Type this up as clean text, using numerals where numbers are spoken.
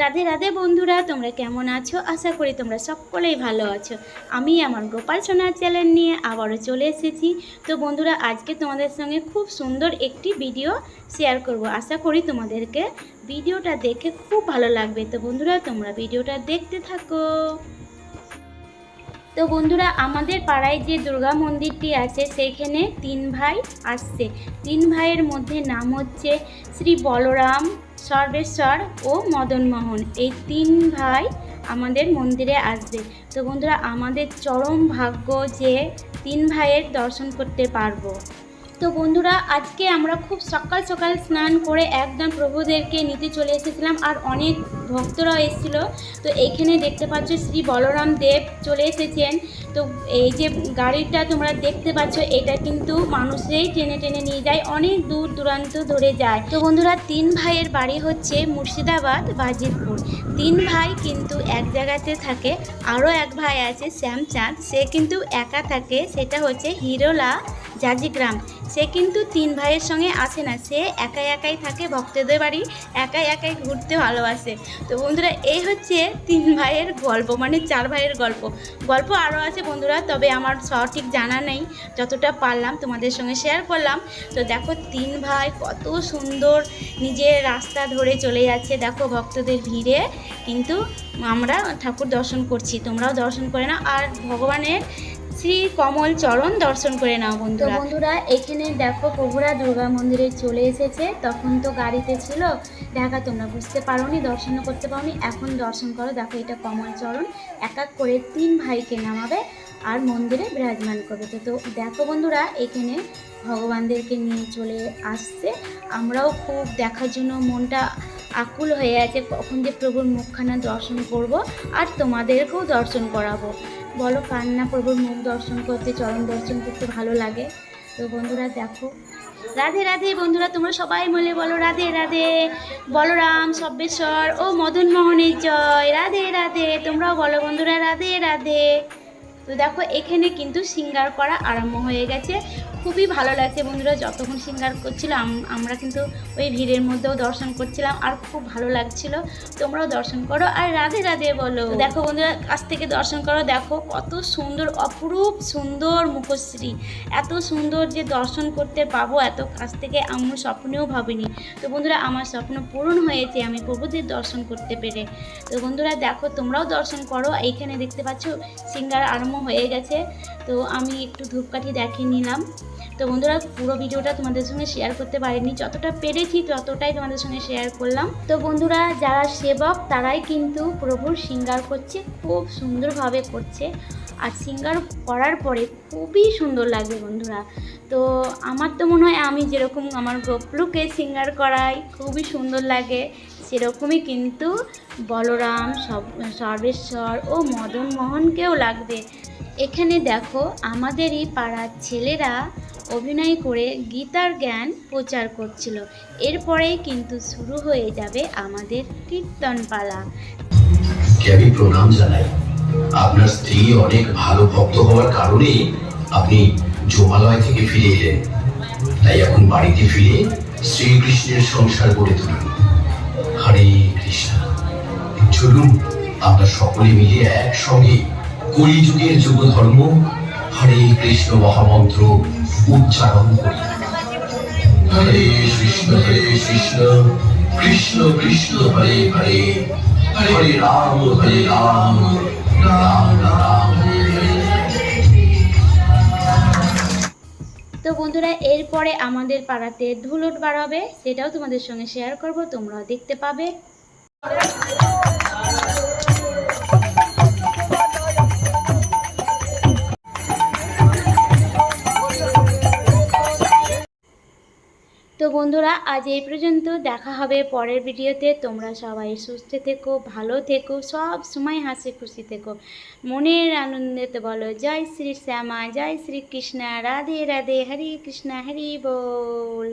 রাধে রাধে বন্ধুরা, তোমরা কেমন আছো? আশা করি তোমরা সকলেই ভালো আছো। আমি আমার গোপাল সোনার চ্যানেল নিয়ে আবারও চলে এসেছি। তো বন্ধুরা, আজকে তোমাদের সঙ্গে খুব সুন্দর একটি ভিডিও শেয়ার করব। আশা করি তোমাদেরকে ভিডিওটা দেখে খুব ভালো লাগবে। তো বন্ধুরা, তোমরা ভিডিওটা দেখতে থাকো। তো বন্ধুরা, আমাদের পাড়ায় যে দুর্গা মন্দিরটি আছে সেইখানে তিন ভাই আসছে। তিন ভাইয়ের মধ্যে নাম হচ্ছে শ্রী বলরাম, সর্বেশ্বর ও মদনমোহন। এই তিন ভাই আমাদের মন্দিরে আসবে। তো বন্ধুরা, আমাদের চরম ভাগ্য যে তিন ভাইয়ের দর্শন করতে পারবো। তো বন্ধুরা, আজকে আমরা খুব সকাল সকাল স্নান করে একদম প্রভুদেরকে নিতে চলে এসেছিলাম, আর অনেক ভক্তরাও এসেছিল। তো এইখানে দেখতে পাচ্ছ শ্রী বলরাম দেব চলে এসেছেন। তো এই যে গাড়িটা তোমরা দেখতে পাচ্ছ, এটা কিন্তু মানুষেই টেনে টেনে নিয়ে যায়, অনেক দূর দূরান্ত ধরে যায়। তো বন্ধুরা, তিন ভাইয়ের বাড়ি হচ্ছে মুর্শিদাবাদ, বাজিতপুর। তিন ভাই কিন্তু এক জায়গাতে থাকে। আরও এক ভাই আছে শ্যামচাঁদ, সে কিন্তু একা থাকে, সেটা হচ্ছে হিরোলা জাজিগ্রাম। সে কিন্তু তিন ভাইয়ের সঙ্গে আসে না, সে একাই একাই থাকে, ভক্তদের বাড়ি একাই একাই ঘুরতে ভালোবাসে। তো বন্ধুরা, এই হচ্ছে তিন ভাইয়ের গল্প, মানে চার ভাইয়ের গল্প আরও আছে বন্ধুরা, তবে আমার সঠিক জানা নেই, যতটা পারলাম তোমাদের সঙ্গে শেয়ার করলাম। তো দেখো তিন ভাই কত সুন্দর নিজের রাস্তা ধরে চলে যাচ্ছে। দেখো ভক্তদের ভিড়ে কিন্তু আমরা ঠাকুর দর্শন করছি, তোমরাও দর্শন করে নাও, আর ভগবানের শ্রী কমল চরণ দর্শন করে নাও বন্ধুরা। বন্ধুরা, এখানে দেখো প্রভুরা দুর্গা মন্দিরে চলে এসেছে। তখন তো গাড়িতে ছিল, দেখা তোমরা বুঝতে পারোনি, দর্শনও করতে পারোনি। এখন দর্শন করো। দেখো এটা কমল চরণ, এক এক করে তিন ভাইকে নামাবে আর মন্দিরে বিরাজমান করবে। তো দেখো বন্ধুরা, এখানে ভগবানদেরকে নিয়ে চলে আসছে। আমরাও খুব দেখার জন্য মনটা আকুল হয়ে আছে, কখন যে প্রভুর মুখখানা দর্শন করব আর তোমাদেরকেও দর্শন করাবো। বলো, কার না প্রভুর মুখ দর্শন করতে, চরণ দর্শন করতে ভালো লাগে? তো বন্ধুরা দেখো, রাধে রাধে বন্ধুরা, তোমরা সবাই মিলে বলো রাধে রাধে। বলরাম, সর্বেশ্বর ও মদনমোহনের জয়। রাধে রাধে, তোমরাও বলো বন্ধুরা রাধে রাধে। তো দেখো এখানে কিন্তু সিঙ্গার করা আরম্ভ হয়ে গেছে। খুবই ভালো লাগছে বন্ধুরা, যতক্ষণ সিঙ্গার করছিল আমরা কিন্তু ওই ভিড়ের মধ্যেও দর্শন করছিলাম, আর খুব ভালো লাগছিল। তোমরাও দর্শন করো আর রাধে রাধে বলো। দেখো বন্ধুরা, কাছ থেকে দর্শন করো। দেখো কত সুন্দর, অপরূপ সুন্দর মুখশ্রী, এত সুন্দর যে দর্শন করতে পাবো এত কাছ থেকে আমি স্বপ্নেও ভাবিনি। তো বন্ধুরা, আমার স্বপ্ন পূরণ হয়েছে, আমি প্রভুদের দর্শন করতে পেরে। তো বন্ধুরা দেখো, তোমরাও দর্শন করো। এইখানে দেখতে পাচ্ছ সিঙ্গার আরম্ভ হয়ে গেছে। তো আমি একটু ধূপকাঠি দেখিয়ে নিলাম। তো বন্ধুরা, পুরো ভিডিওটা তোমাদের সঙ্গে শেয়ার করতে পারিনি, যতটা পেরেছি ততটাই তোমাদের সঙ্গে শেয়ার করলাম। তো বন্ধুরা, যারা সেবক তারাই কিন্তু প্রভুর সিঙ্গার করছে, খুব সুন্দরভাবে করছে। আর সিঙ্গার করার পরে খুবই সুন্দর লাগবে বন্ধুরা। তো আমার তো মনে হয় আমি যেরকম আমার গোপলুকে সিঙ্গার করাই খুবই সুন্দর লাগে, সেরকমই কিন্তু বলরাম, সর্বেশ্বর ও মদনমোহনকেও লাগবে। এখানে দেখো আমাদেরই পাড়ার ছেলেরা অভিনয় করে গীতার জ্ঞান প্রচার করছিল। এরপরেই কিন্তু শুরু হয়ে যাবে আমাদের কীর্তন পালা। আমি প্রণাম জানাই। আপনার স্ত্রী অনেক ভালো ভক্ত হওয়ার কারণে আপনি জমালয় থেকে ফিরে এলেন, তাই এখন বাড়িতে ফিরে শ্রীকৃষ্ণের সংসার গড়ে তুলুন। হরে কৃষ্ণ। চলুন আমরা সকলে মিলে একসঙ্গে কলিযুগের যুগ ধর্ম হরে কৃষ্ণ মহামন্ত্র উচ্চারণ করি। হরে কৃষ্ণ কৃষ্ণ কৃষ্ণ হরে হরে, হরে রাম রাম রাম হরে হরে। তো বন্ধুরা, এরপরে আমাদের পাড়াতে ধুলুট বাড়াবে, সেটাও তোমাদের সঙ্গে শেয়ার করব, তোমরাও দেখতে পাবে। তো বন্ধুরা, আজ এই পর্যন্ত, দেখা হবে পরের ভিডিওতে। তোমরা সবাই সুস্থ থেকো, ভালো থেকো, সব সময় হাসি খুশি থেকো, মনের আনন্দেতে বলো জয় শ্রী শ্যামা, জয় শ্রী কৃষ্ণ, রাধে রাধে, হরে কৃষ্ণ, হরি বল।